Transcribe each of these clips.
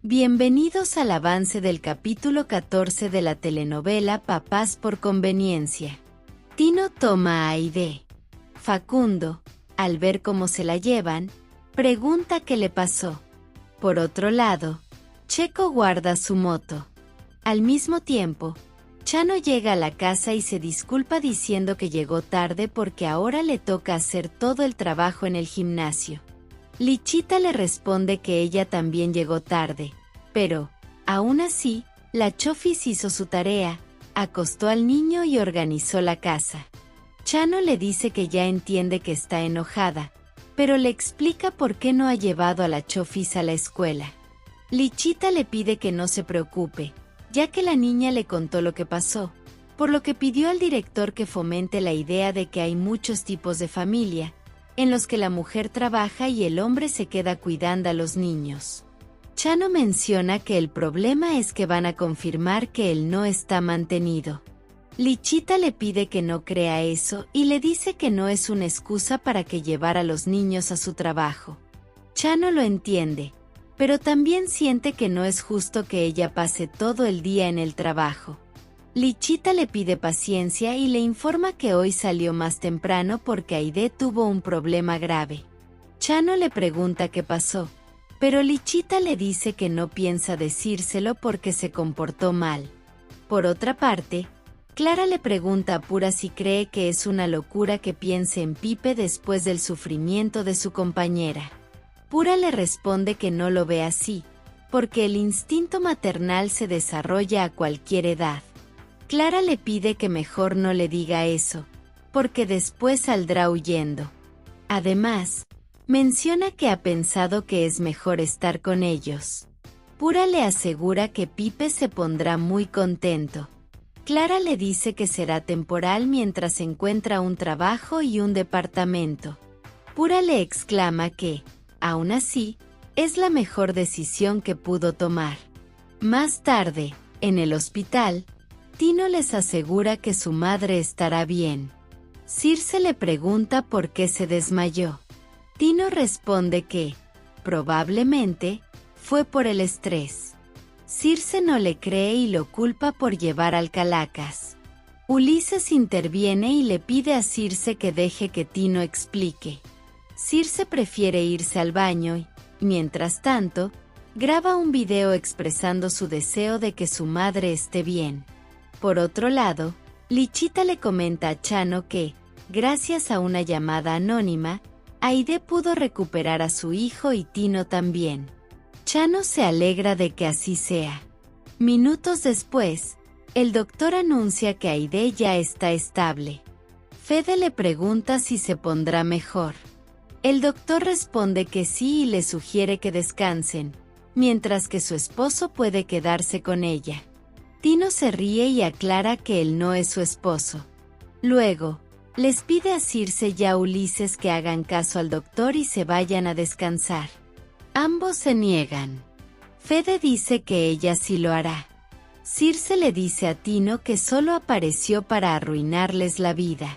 Bienvenidos al avance del capítulo 14 de la telenovela Papás por conveniencia. Tino toma a Aide. Facundo, al ver cómo se la llevan, pregunta qué le pasó. Por otro lado, Checo guarda su moto. Al mismo tiempo, Chano llega a la casa y se disculpa diciendo que llegó tarde porque ahora le toca hacer todo el trabajo en el gimnasio. Lichita le responde que ella también llegó tarde, pero, aún así, la Chofis hizo su tarea, acostó al niño y organizó la casa. Chano le dice que ya entiende que está enojada, pero le explica por qué no ha llevado a la Chofis a la escuela. Lichita le pide que no se preocupe, ya que la niña le contó lo que pasó, por lo que pidió al director que fomente la idea de que hay muchos tipos de familia, en los que la mujer trabaja y el hombre se queda cuidando a los niños. Chano menciona que el problema es que van a confirmar que él no está mantenido. Lichita le pide que no crea eso y le dice que no es una excusa para que llevar a los niños a su trabajo. Chano lo entiende, pero también siente que no es justo que ella pase todo el día en el trabajo. Lichita le pide paciencia y le informa que hoy salió más temprano porque Aide tuvo un problema grave. Chano le pregunta qué pasó, pero Lichita le dice que no piensa decírselo porque se comportó mal. Por otra parte, Clara le pregunta a Pura si cree que es una locura que piense en Pipe después del sufrimiento de su compañera. Pura le responde que no lo ve así, porque el instinto maternal se desarrolla a cualquier edad. Clara le pide que mejor no le diga eso, porque después saldrá huyendo. Además, menciona que ha pensado que es mejor estar con ellos. Pura le asegura que Pipe se pondrá muy contento. Clara le dice que será temporal mientras encuentra un trabajo y un departamento. Pura le exclama que, aún así, es la mejor decisión que pudo tomar. Más tarde, en el hospital, Tino les asegura que su madre estará bien. Circe le pregunta por qué se desmayó. Tino responde que, probablemente, fue por el estrés. Circe no le cree y lo culpa por llevar al Calacas. Ulises interviene y le pide a Circe que deje que Tino explique. Circe prefiere irse al baño y, mientras tanto, graba un video expresando su deseo de que su madre esté bien. Por otro lado, Lichita le comenta a Chano que, gracias a una llamada anónima, Aide pudo recuperar a su hijo y Tino también. Chano se alegra de que así sea. Minutos después, el doctor anuncia que Aide ya está estable. Fede le pregunta si se pondrá mejor. El doctor responde que sí y le sugiere que descansen, mientras que su esposo puede quedarse con ella. Tino se ríe y aclara que él no es su esposo. Luego, les pide a Circe y a Ulises que hagan caso al doctor y se vayan a descansar. Ambos se niegan. Fede dice que ella sí lo hará. Circe le dice a Tino que solo apareció para arruinarles la vida.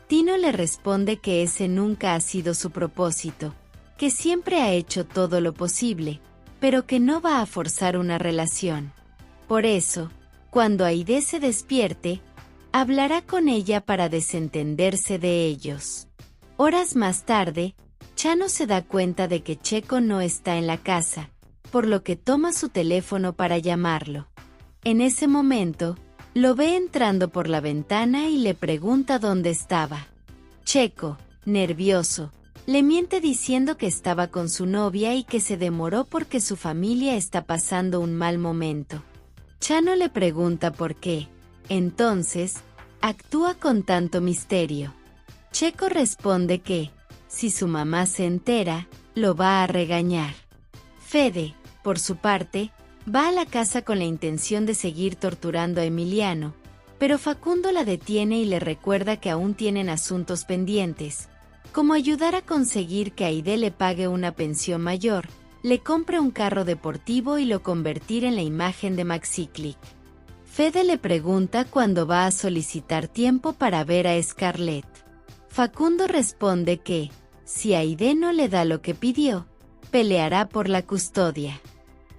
Tino le responde que ese nunca ha sido su propósito, que siempre ha hecho todo lo posible, pero que no va a forzar una relación. Por eso, cuando Aide se despierte, hablará con ella para desentenderse de ellos. Horas más tarde, Chano se da cuenta de que Checo no está en la casa, por lo que toma su teléfono para llamarlo. En ese momento, lo ve entrando por la ventana y le pregunta dónde estaba. Checo, nervioso, le miente diciendo que estaba con su novia y que se demoró porque su familia está pasando un mal momento. Chano le pregunta por qué. Entonces, actúa con tanto misterio. Checo responde que, si su mamá se entera, lo va a regañar. Fede, por su parte, va a la casa con la intención de seguir torturando a Emiliano, pero Facundo la detiene y le recuerda que aún tienen asuntos pendientes, como ayudar a conseguir que Aide le pague una pensión mayor, le compre un carro deportivo y lo convertir en la imagen de Maxiclick. Fede le pregunta cuándo va a solicitar tiempo para ver a Scarlett. Facundo responde que, si Aide no le da lo que pidió, peleará por la custodia.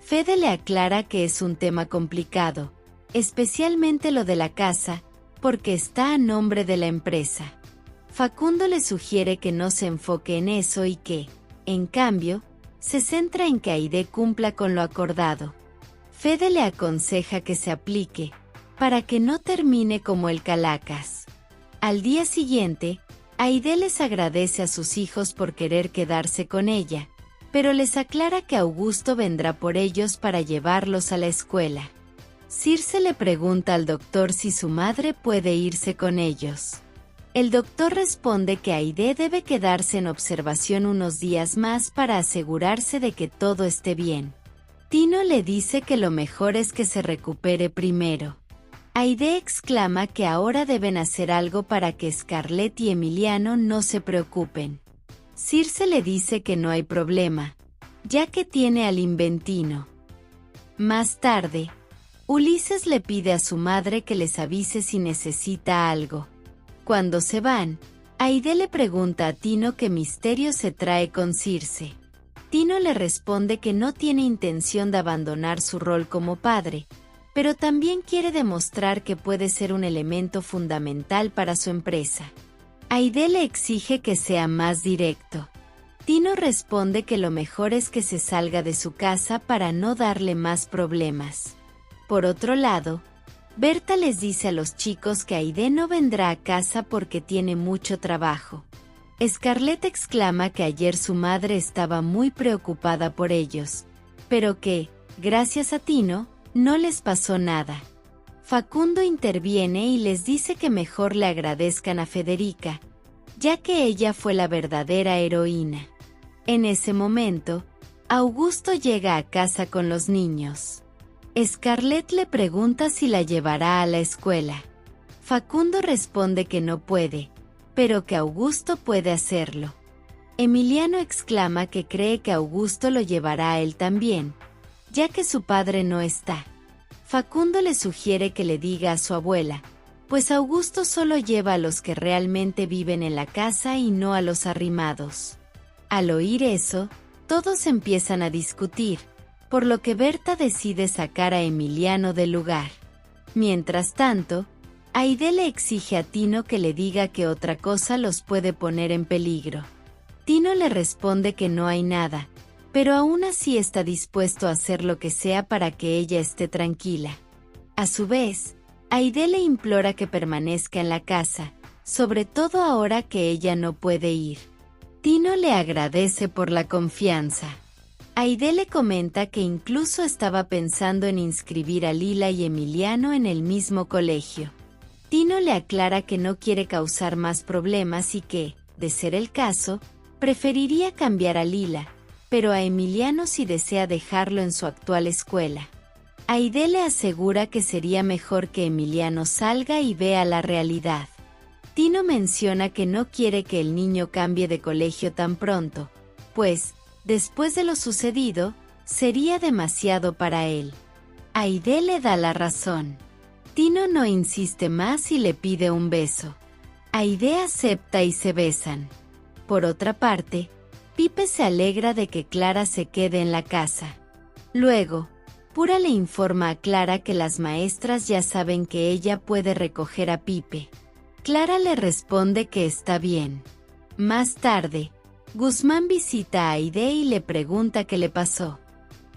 Fede le aclara que es un tema complicado, especialmente lo de la casa, porque está a nombre de la empresa. Facundo le sugiere que no se enfoque en eso y que, en cambio, se centra en que Aide cumpla con lo acordado. Fede le aconseja que se aplique, para que no termine como el Calacas. Al día siguiente, Aide les agradece a sus hijos por querer quedarse con ella, pero les aclara que Augusto vendrá por ellos para llevarlos a la escuela. Circe le pregunta al doctor si su madre puede irse con ellos. El doctor responde que Aide debe quedarse en observación unos días más para asegurarse de que todo esté bien. Tino le dice que lo mejor es que se recupere primero. Aide exclama que ahora deben hacer algo para que Scarlett y Emiliano no se preocupen. Circe le dice que no hay problema, ya que tiene al Inventino. Más tarde, Ulises le pide a su madre que les avise si necesita algo. Cuando se van, Aide le pregunta a Tino qué misterio se trae con Circe. Tino le responde que no tiene intención de abandonar su rol como padre, pero también quiere demostrar que puede ser un elemento fundamental para su empresa. Aide le exige que sea más directo. Tino responde que lo mejor es que se salga de su casa para no darle más problemas. Por otro lado, Berta les dice a los chicos que Aide no vendrá a casa porque tiene mucho trabajo. Scarlett exclama que ayer su madre estaba muy preocupada por ellos, pero que, gracias a Tino, no les pasó nada. Facundo interviene y les dice que mejor le agradezcan a Federica, ya que ella fue la verdadera heroína. En ese momento, Augusto llega a casa con los niños. Scarlett le pregunta si la llevará a la escuela. Facundo responde que no puede, pero que Augusto puede hacerlo. Emiliano exclama que cree que Augusto lo llevará a él también, ya que su padre no está. Facundo le sugiere que le diga a su abuela, pues Augusto solo lleva a los que realmente viven en la casa y no a los arrimados. Al oír eso, todos empiezan a discutir, por lo que Berta decide sacar a Emiliano del lugar. Mientras tanto, Aide le exige a Tino que le diga que otra cosa los puede poner en peligro. Tino le responde que no hay nada, pero aún así está dispuesto a hacer lo que sea para que ella esté tranquila. A su vez, Aide le implora que permanezca en la casa, sobre todo ahora que ella no puede ir. Tino le agradece por la confianza. Aide le comenta que incluso estaba pensando en inscribir a Lila y Emiliano en el mismo colegio. Tino le aclara que no quiere causar más problemas y que, de ser el caso, preferiría cambiar a Lila, pero a Emiliano si desea dejarlo en su actual escuela. Aide le asegura que sería mejor que Emiliano salga y vea la realidad. Tino menciona que no quiere que el niño cambie de colegio tan pronto, pues, después de lo sucedido, sería demasiado para él. Aide le da la razón. Tino no insiste más y le pide un beso. Aide acepta y se besan. Por otra parte, Pipe se alegra de que Clara se quede en la casa. Luego, Pura le informa a Clara que las maestras ya saben que ella puede recoger a Pipe. Clara le responde que está bien. Más tarde, Guzmán visita a Aide y le pregunta qué le pasó.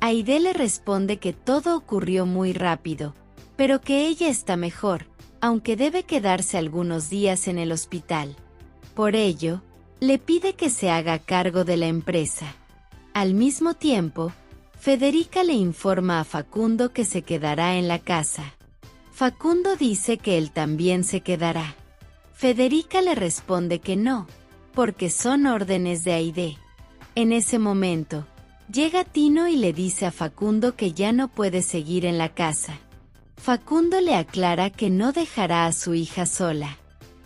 Aide le responde que todo ocurrió muy rápido, pero que ella está mejor, aunque debe quedarse algunos días en el hospital. Por ello, le pide que se haga cargo de la empresa. Al mismo tiempo, Federica le informa a Facundo que se quedará en la casa. Facundo dice que él también se quedará. Federica le responde que no, porque son órdenes de Aide. En ese momento, llega Tino y le dice a Facundo que ya no puede seguir en la casa. Facundo le aclara que no dejará a su hija sola.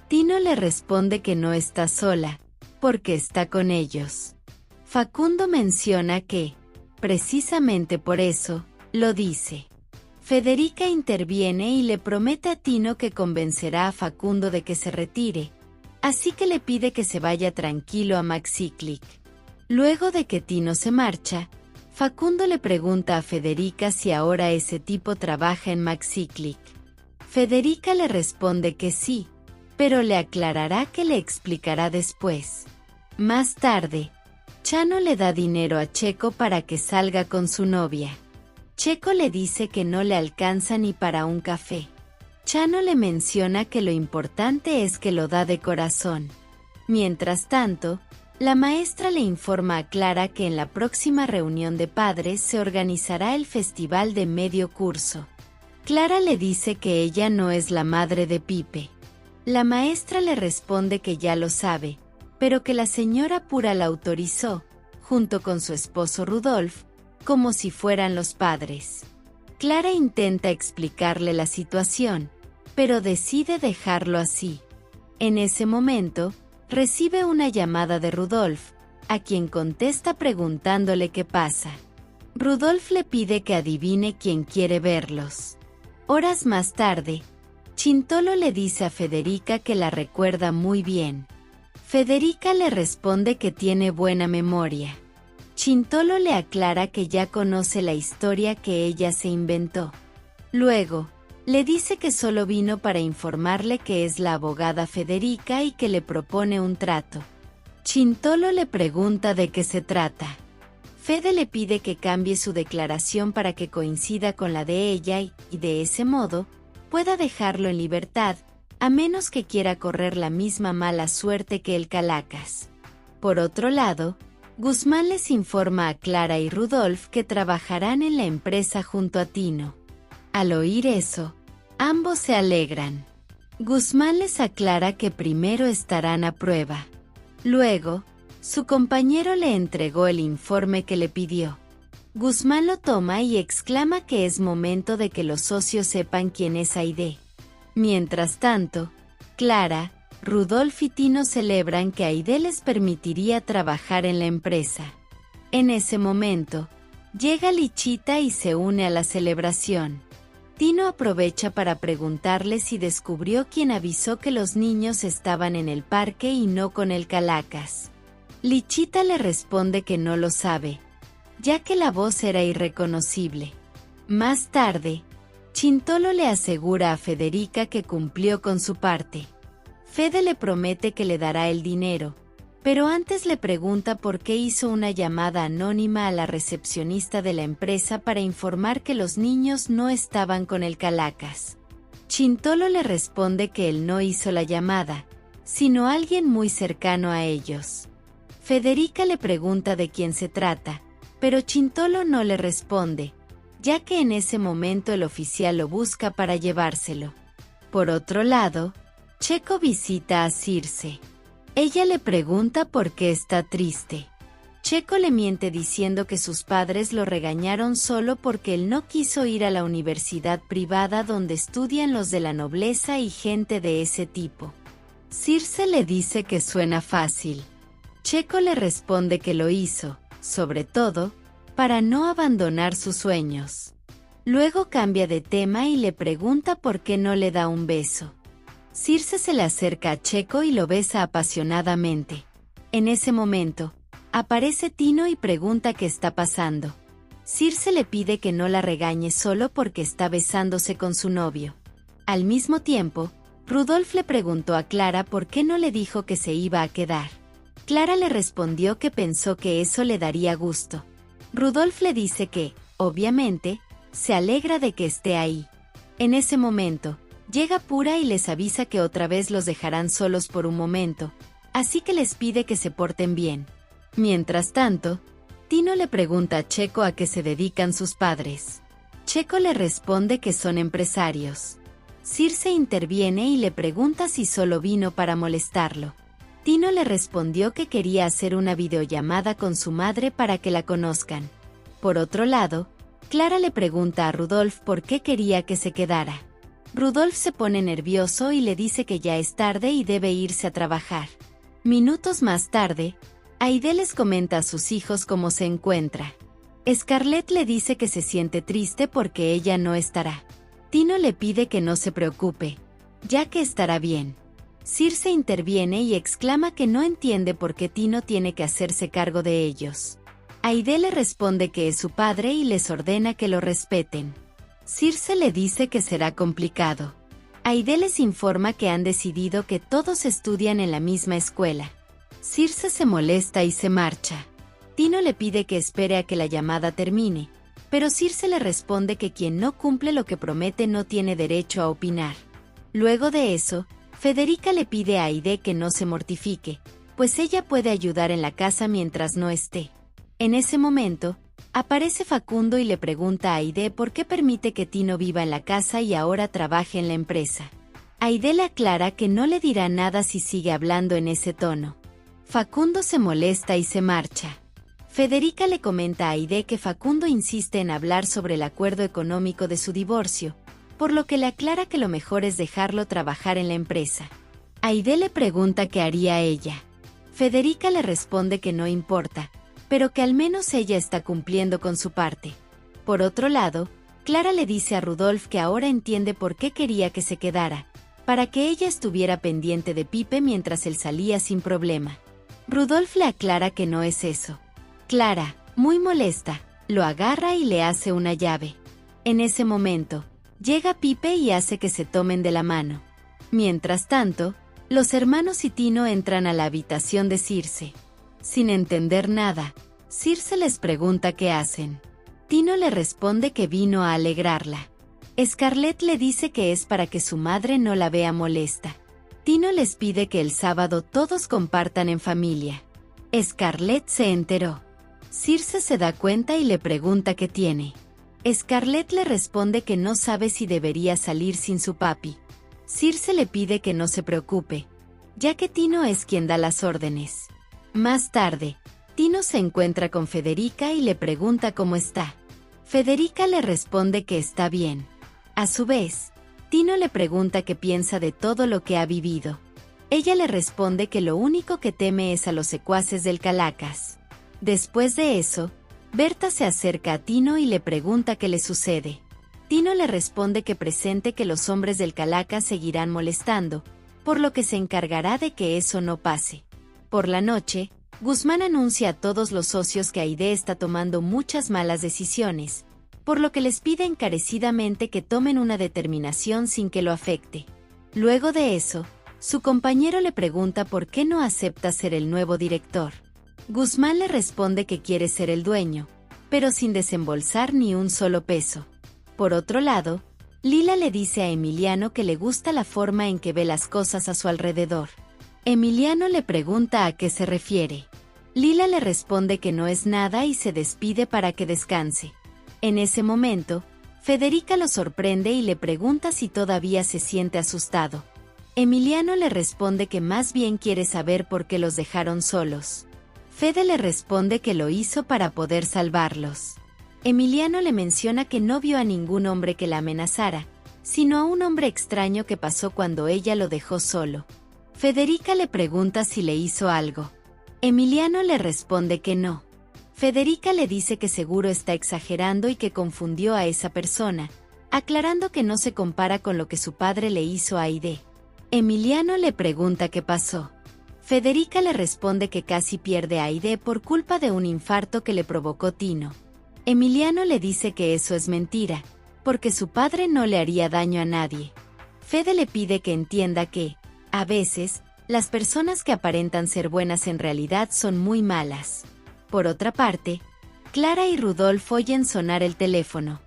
Tino le responde que no está sola, porque está con ellos. Facundo menciona que, precisamente por eso, lo dice. Federica interviene y le promete a Tino que convencerá a Facundo de que se retire, así que le pide que se vaya tranquilo a Maxiclic. Luego de que Tino se marcha, Facundo le pregunta a Federica si ahora ese tipo trabaja en Maxiclick. Federica le responde que sí, pero le aclarará que le explicará después. Más tarde, Chano le da dinero a Checo para que salga con su novia. Checo le dice que no le alcanza ni para un café. Chano le menciona que lo importante es que lo da de corazón. Mientras tanto, la maestra le informa a Clara que en la próxima reunión de padres se organizará el festival de medio curso. Clara le dice que ella no es la madre de Pipe. La maestra le responde que ya lo sabe, pero que la señora Pura la autorizó, junto con su esposo Rudolf, como si fueran los padres. Clara intenta explicarle la situación, pero decide dejarlo así. En ese momento, recibe una llamada de Rudolf, a quien contesta preguntándole qué pasa. Rudolf le pide que adivine quién quiere verlos. Horas más tarde, Chintolo le dice a Federica que la recuerda muy bien. Federica le responde que tiene buena memoria. Chintolo le aclara que ya conoce la historia que ella se inventó. Luego, le dice que solo vino para informarle que es la abogada Federica y que le propone un trato. Chintolo le pregunta de qué se trata. Fede le pide que cambie su declaración para que coincida con la de ella y, de ese modo, pueda dejarlo en libertad, a menos que quiera correr la misma mala suerte que el Calacas. Por otro lado, Guzmán les informa a Clara y Rudolf que trabajarán en la empresa junto a Tino. Al oír eso, ambos se alegran. Guzmán les aclara que primero estarán a prueba. Luego, su compañero le entregó el informe que le pidió. Guzmán lo toma y exclama que es momento de que los socios sepan quién es Aide. Mientras tanto, Clara, Rudolf y Tino celebran que Aide les permitiría trabajar en la empresa. En ese momento, llega Lichita y se une a la celebración. Tino aprovecha para preguntarle si descubrió quién avisó que los niños estaban en el parque y no con el Calacas. Lichita le responde que no lo sabe, ya que la voz era irreconocible. Más tarde, Chintolo le asegura a Federica que cumplió con su parte. Fede le promete que le dará el dinero, pero antes le pregunta por qué hizo una llamada anónima a la recepcionista de la empresa para informar que los niños no estaban con el Calacas. Chintolo le responde que él no hizo la llamada, sino alguien muy cercano a ellos. Federica le pregunta de quién se trata, pero Chintolo no le responde, ya que en ese momento el oficial lo busca para llevárselo. Por otro lado, Checo visita a Circe. Ella le pregunta por qué está triste. Checo le miente diciendo que sus padres lo regañaron solo porque él no quiso ir a la universidad privada donde estudian los de la nobleza y gente de ese tipo. Circe le dice que suena fácil. Checo le responde que lo hizo, sobre todo, para no abandonar sus sueños. Luego cambia de tema y le pregunta por qué no le da un beso. Circe se le acerca a Checo y lo besa apasionadamente. En ese momento, aparece Tino y pregunta qué está pasando. Circe le pide que no la regañe solo porque está besándose con su novio. Al mismo tiempo, Rudolf le preguntó a Clara por qué no le dijo que se iba a quedar. Clara le respondió que pensó que eso le daría gusto. Rudolf le dice que, obviamente, se alegra de que esté ahí. En ese momento, llega Pura y les avisa que otra vez los dejarán solos por un momento, así que les pide que se porten bien. Mientras tanto, Tino le pregunta a Checo a qué se dedican sus padres. Checo le responde que son empresarios. Circe interviene y le pregunta si solo vino para molestarlo. Tino le respondió que quería hacer una videollamada con su madre para que la conozcan. Por otro lado, Clara le pregunta a Rudolf por qué quería que se quedara. Rudolf se pone nervioso y le dice que ya es tarde y debe irse a trabajar. Minutos más tarde, Aide les comenta a sus hijos cómo se encuentra. Scarlett le dice que se siente triste porque ella no estará. Tino le pide que no se preocupe, ya que estará bien. Circe interviene y exclama que no entiende por qué Tino tiene que hacerse cargo de ellos. Aide le responde que es su padre y les ordena que lo respeten. Circe le dice que será complicado. Aide les informa que han decidido que todos estudian en la misma escuela. Circe se molesta y se marcha. Tino le pide que espere a que la llamada termine, pero Circe le responde que quien no cumple lo que promete no tiene derecho a opinar. Luego de eso, Federica le pide a Aide que no se mortifique, pues ella puede ayudar en la casa mientras no esté. En ese momento, aparece Facundo y le pregunta a Aide por qué permite que Tino viva en la casa y ahora trabaje en la empresa. Aide le aclara que no le dirá nada si sigue hablando en ese tono. Facundo se molesta y se marcha. Federica le comenta a Aide que Facundo insiste en hablar sobre el acuerdo económico de su divorcio, por lo que le aclara que lo mejor es dejarlo trabajar en la empresa. Aide le pregunta qué haría ella. Federica le responde que no importa, pero que al menos ella está cumpliendo con su parte. Por otro lado, Clara le dice a Rudolf que ahora entiende por qué quería que se quedara, para que ella estuviera pendiente de Pipe mientras él salía sin problema. Rudolf le aclara que no es eso. Clara, muy molesta, lo agarra y le hace una llave. En ese momento, llega Pipe y hace que se tomen de la mano. Mientras tanto, los hermanos y Tino entran a la habitación de Circe. Sin entender nada, Circe les pregunta qué hacen. Tino le responde que vino a alegrarla. Scarlett le dice que es para que su madre no la vea molesta. Tino les pide que el sábado todos compartan en familia. Scarlett se enteró. Circe se da cuenta y le pregunta qué tiene. Scarlett le responde que no sabe si debería salir sin su papi. Circe le pide que no se preocupe, ya que Tino es quien da las órdenes. Más tarde, Tino se encuentra con Federica y le pregunta cómo está. Federica le responde que está bien. A su vez, Tino le pregunta qué piensa de todo lo que ha vivido. Ella le responde que lo único que teme es a los secuaces del Calacas. Después de eso, Berta se acerca a Tino y le pregunta qué le sucede. Tino le responde que presente que los hombres del Calacas seguirán molestando, por lo que se encargará de que eso no pase. Por la noche, Guzmán anuncia a todos los socios que Aide está tomando muchas malas decisiones, por lo que les pide encarecidamente que tomen una determinación sin que lo afecte. Luego de eso, su compañero le pregunta por qué no acepta ser el nuevo director. Guzmán le responde que quiere ser el dueño, pero sin desembolsar ni un solo peso. Por otro lado, Lila le dice a Emiliano que le gusta la forma en que ve las cosas a su alrededor. Emiliano le pregunta a qué se refiere. Lila le responde que no es nada y se despide para que descanse. En ese momento, Federica lo sorprende y le pregunta si todavía se siente asustado. Emiliano le responde que más bien quiere saber por qué los dejaron solos. Fede le responde que lo hizo para poder salvarlos. Emiliano le menciona que no vio a ningún hombre que la amenazara, sino a un hombre extraño que pasó cuando ella lo dejó solo. Federica le pregunta si le hizo algo. Emiliano le responde que no. Federica le dice que seguro está exagerando y que confundió a esa persona, aclarando que no se compara con lo que su padre le hizo a Aide. Emiliano le pregunta qué pasó. Federica le responde que casi pierde a Aide por culpa de un infarto que le provocó Tino. Emiliano le dice que eso es mentira, porque su padre no le haría daño a nadie. Fede le pide que entienda que, a veces, las personas que aparentan ser buenas en realidad son muy malas. Por otra parte, Clara y Rudolf oyen sonar el teléfono.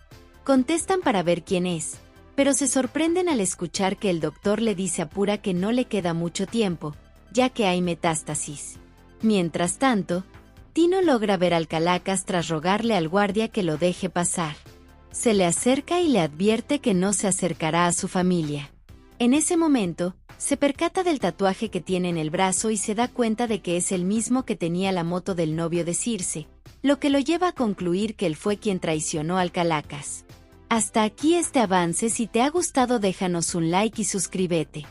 Contestan para ver quién es, pero se sorprenden al escuchar que el doctor le dice a Pura que no le queda mucho tiempo, ya que hay metástasis. Mientras tanto, Tino logra ver al Calacas tras rogarle al guardia que lo deje pasar. Se le acerca y le advierte que no se acercará a su familia. En ese momento, se percata del tatuaje que tiene en el brazo y se da cuenta de que es el mismo que tenía la moto del novio de Circe, lo que lo lleva a concluir que él fue quien traicionó al Calacas. Hasta aquí este avance. Si te ha gustado déjanos un like y suscríbete.